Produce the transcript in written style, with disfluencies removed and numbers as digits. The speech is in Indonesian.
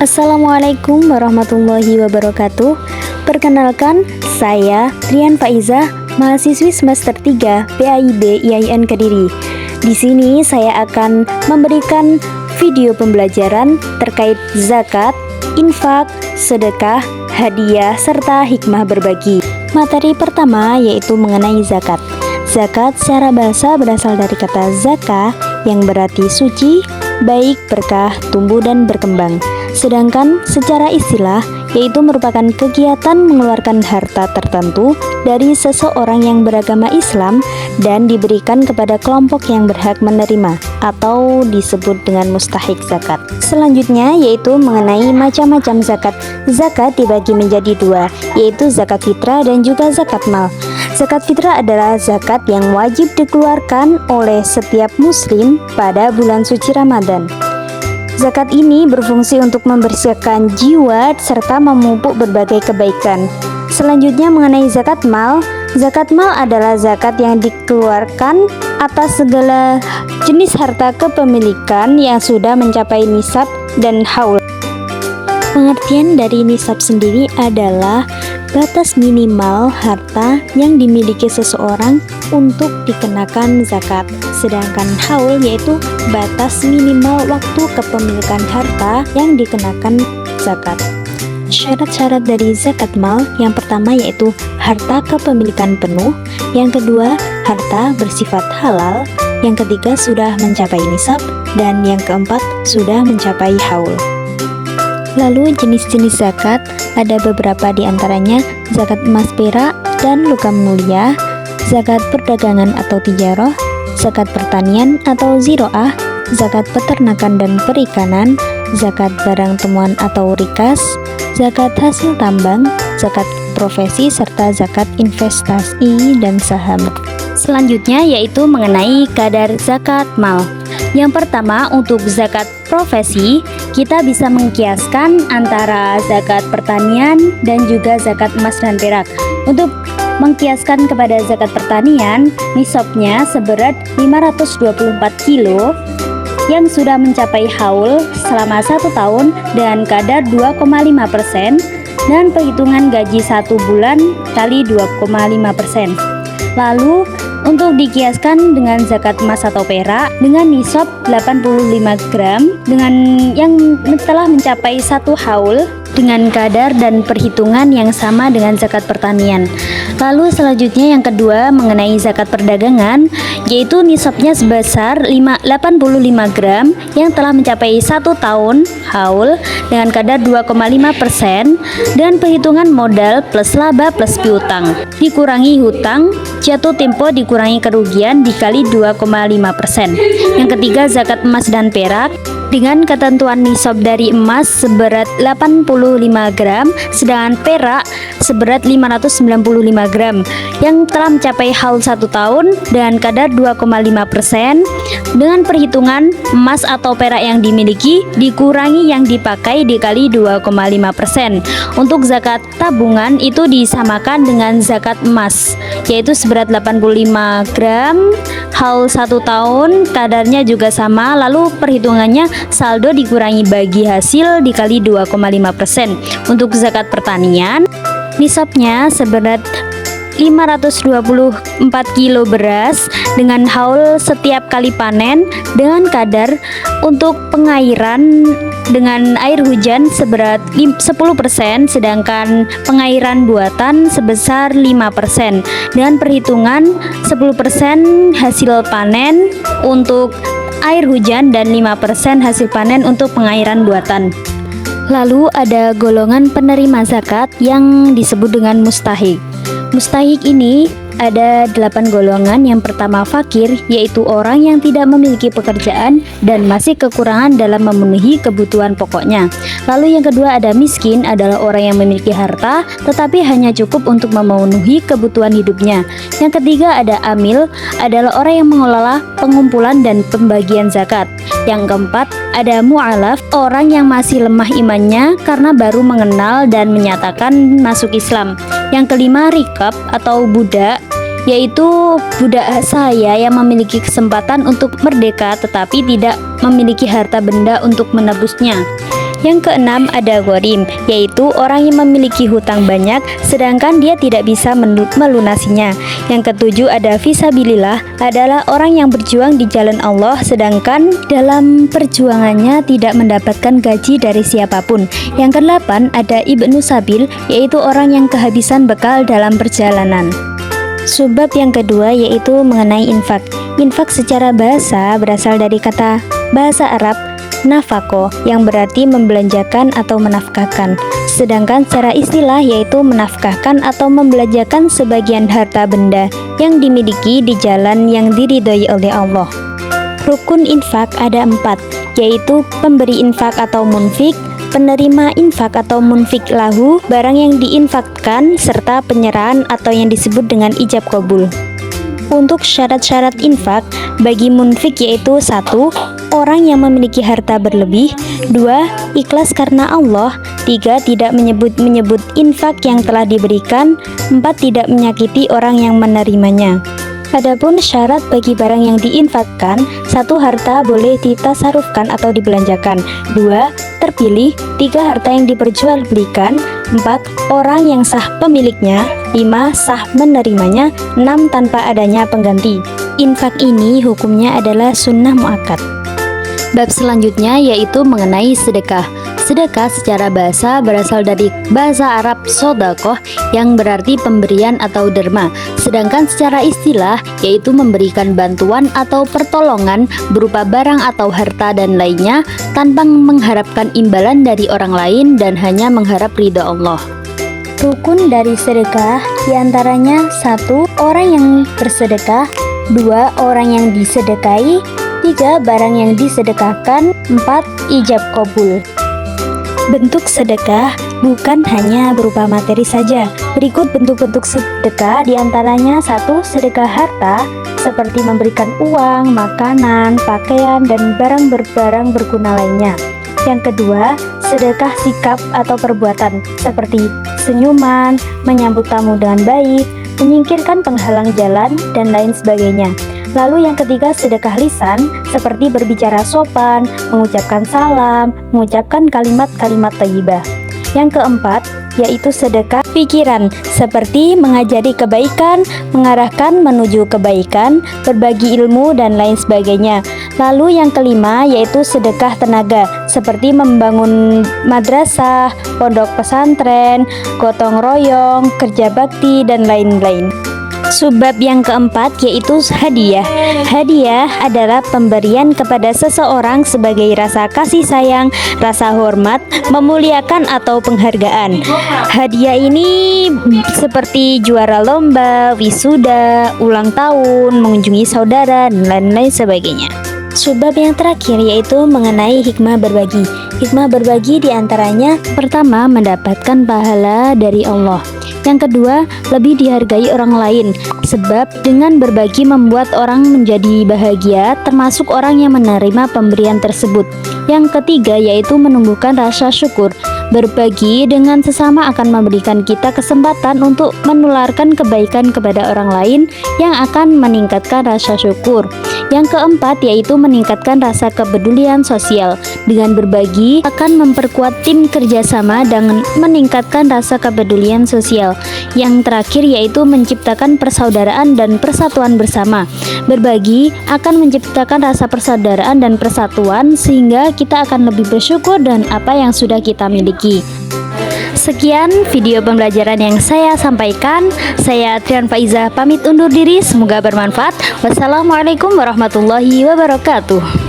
Assalamualaikum warahmatullahi wabarakatuh. Perkenalkan, saya Trian Faizah, mahasiswi semester 3 PAIB IAIN Kediri. Di sini saya akan memberikan video pembelajaran terkait zakat, infak, sedekah, hadiah, serta hikmah berbagi. Materi pertama yaitu mengenai zakat. Zakat secara bahasa berasal dari kata zakah yang berarti suci, baik, berkah, tumbuh, dan berkembang. Sedangkan secara istilah yaitu merupakan kegiatan mengeluarkan harta tertentu dari seseorang yang beragama Islam dan diberikan kepada kelompok yang berhak menerima atau disebut dengan mustahik zakat. Selanjutnya yaitu mengenai macam-macam zakat. Zakat dibagi menjadi dua, yaitu zakat fitrah dan juga zakat mal. Zakat fitrah adalah zakat yang wajib dikeluarkan oleh setiap muslim pada bulan suci Ramadan. Zakat ini berfungsi untuk membersihkan jiwa serta memupuk berbagai kebaikan. Selanjutnya mengenai zakat mal. Zakat mal adalah zakat yang dikeluarkan atas segala jenis harta kepemilikan yang sudah mencapai nisab dan haul. Pengertian dari nisab sendiri adalah batas minimal harta yang dimiliki seseorang untuk dikenakan zakat. Sedangkan haul yaitu batas minimal waktu kepemilikan harta yang dikenakan zakat. Syarat-syarat dari zakat mal yang pertama yaitu harta kepemilikan penuh, yang kedua harta bersifat halal, yang ketiga sudah mencapai nisab, dan yang keempat sudah mencapai haul. Lalu jenis-jenis zakat ada beberapa diantaranya zakat emas perak dan logam mulia, zakat perdagangan atau tijarah, zakat pertanian atau ziroah, zakat peternakan dan perikanan, zakat barang temuan atau rikas, zakat hasil tambang, zakat profesi, serta zakat investasi dan saham. Selanjutnya yaitu mengenai kadar zakat mal. Yang pertama, untuk zakat profesi, kita bisa mengkiaskan antara zakat pertanian dan juga zakat emas dan perak. Untuk mengkiaskan kepada zakat pertanian, nisabnya seberat 524 kilo yang sudah mencapai haul selama 1 tahun dan kadar 2,5% dan perhitungan gaji 1 bulan kali 2,5%. Lalu untuk dikiaskan dengan zakat emas atau perak dengan nisab 85 gram dengan yang telah mencapai 1 haul dengan kadar dan perhitungan yang sama dengan zakat pertanian. Lalu selanjutnya yang kedua mengenai zakat perdagangan, yaitu nisabnya sebesar 85 gram yang telah mencapai 1 tahun haul dengan kadar 2,5% dan perhitungan modal plus laba plus piutang dikurangi hutang jatuh tempo dikurangi kerugian dikali 2,5%. Yang ketiga zakat emas dan perak dengan ketentuan nisab dari emas seberat 85 gram sedangkan perak seberat 595 gram yang telah mencapai haul 1 tahun dengan kadar 2,5% dengan perhitungan emas atau perak yang dimiliki dikurangi yang dipakai dikali 2,5%. Untuk zakat tabungan itu disamakan dengan zakat emas yaitu seberat 85 gram haul 1 tahun kadarnya juga sama, lalu perhitungannya saldo dikurangi bagi hasil dikali 2,5%. Untuk zakat pertanian nisabnya seberat 524 kilo beras dengan haul setiap kali panen dengan kadar untuk pengairan dengan air hujan seberat 10%, sedangkan pengairan buatan sebesar 5% dengan perhitungan 10% hasil panen untuk air hujan dan 5% hasil panen untuk pengairan buatan. Lalu ada golongan penerima zakat yang disebut dengan mustahik. Mustahik ini ada 8 golongan. Yang pertama fakir, yaitu orang yang tidak memiliki pekerjaan dan masih kekurangan dalam memenuhi kebutuhan pokoknya. Lalu yang kedua ada miskin, adalah orang yang memiliki harta tetapi hanya cukup untuk memenuhi kebutuhan hidupnya. Yang ketiga ada amil, adalah orang yang mengelola pengumpulan dan pembagian zakat. Yang keempat ada mu'alaf, orang yang masih lemah imannya karena baru mengenal dan menyatakan masuk Islam. Yang kelima rikab atau budak, yaitu budak saya yang memiliki kesempatan untuk merdeka tetapi tidak memiliki harta benda untuk menebusnya. Yang keenam ada ghorim, yaitu orang yang memiliki hutang banyak sedangkan dia tidak bisa melunasinya. Yang ketujuh ada fisabilillah, adalah orang yang berjuang di jalan Allah sedangkan dalam perjuangannya tidak mendapatkan gaji dari siapapun. Yang kedelapan ada ibnu sabil, yaitu orang yang kehabisan bekal dalam perjalanan. Subbab yang kedua yaitu mengenai infak. Infak secara bahasa berasal dari kata bahasa Arab nafako, yang berarti membelanjakan atau menafkahkan. Sedangkan secara istilah yaitu menafkahkan atau membelanjakan sebagian harta benda yang dimiliki di jalan yang diridhoi oleh Allah. Rukun infak ada 4, yaitu pemberi infak atau munfik, penerima infak atau munfik lahu, barang yang diinfakkan, serta penyerahan atau yang disebut dengan ijab qabul. Untuk syarat-syarat infak bagi munfik yaitu 1. Orang yang memiliki harta berlebih, 2. Ikhlas karena Allah, 3. Tidak menyebut infak yang telah diberikan, 4. Tidak menyakiti orang yang menerimanya. Adapun syarat bagi barang yang diinfakkan, 1. Harta boleh ditasarufkan atau dibelanjakan, 2. Terpilih, 3. Harta yang diperjualbelikan, 4. Orang yang sah pemiliknya, 5. Sah menerimanya, 6. Tanpa adanya pengganti. Infak ini hukumnya adalah sunnah muakkad. Bab selanjutnya yaitu mengenai sedekah. Sedekah secara bahasa berasal dari bahasa Arab sodakoh, yang berarti pemberian atau derma. Sedangkan secara istilah yaitu memberikan bantuan atau pertolongan berupa barang atau harta dan lainnya tanpa mengharapkan imbalan dari orang lain dan hanya mengharap ridha Allah. Rukun dari sedekah diantaranya 1. Orang yang bersedekah, 2. Orang yang disedekahi, 3. Barang yang disedekahkan, 4. Ijab qabul. Bentuk sedekah bukan hanya berupa materi saja. Berikut bentuk-bentuk sedekah diantaranya 1. Sedekah harta, seperti memberikan uang, makanan, pakaian, dan barang berguna lainnya. Yang kedua, sedekah sikap atau perbuatan, seperti senyuman, menyambut tamu dengan baik, menyingkirkan penghalang jalan, dan lain sebagainya. Lalu yang ketiga, sedekah lisan, seperti berbicara sopan, mengucapkan salam, mengucapkan kalimat-kalimat thayyibah. Yang keempat, yaitu sedekah pikiran, seperti mengajari kebaikan, mengarahkan menuju kebaikan, berbagi ilmu, dan lain sebagainya. Lalu yang kelima, yaitu sedekah tenaga, seperti membangun madrasah, pondok pesantren, gotong royong, kerja bakti, dan lain-lain. Subbab yang keempat yaitu hadiah. Hadiah adalah pemberian kepada seseorang sebagai rasa kasih sayang, rasa hormat, memuliakan, atau penghargaan. Hadiah ini seperti juara lomba, wisuda, ulang tahun, mengunjungi saudara, dan lain-lain sebagainya. Subbab yang terakhir yaitu mengenai hikmah berbagi. Hikmah berbagi diantaranya, pertama, mendapatkan pahala dari Allah. Yang kedua, lebih dihargai orang lain, sebab dengan berbagi membuat orang menjadi bahagia, termasuk orang yang menerima pemberian tersebut. Yang ketiga yaitu menumbuhkan rasa syukur. Berbagi dengan sesama akan memberikan kita kesempatan untuk menularkan kebaikan kepada orang lain yang akan meningkatkan rasa syukur. Yang keempat yaitu meningkatkan rasa kepedulian sosial. Dengan berbagi akan memperkuat tim kerjasama dan meningkatkan rasa kepedulian sosial. Yang terakhir yaitu menciptakan persaudaraan dan persatuan bersama. Berbagi akan menciptakan rasa persaudaraan dan persatuan sehingga kita akan lebih bersyukur dan apa yang sudah kita miliki. Sekian video pembelajaran yang saya sampaikan. Saya Trian Faiza pamit undur diri, semoga bermanfaat. Wassalamualaikum warahmatullahi wabarakatuh.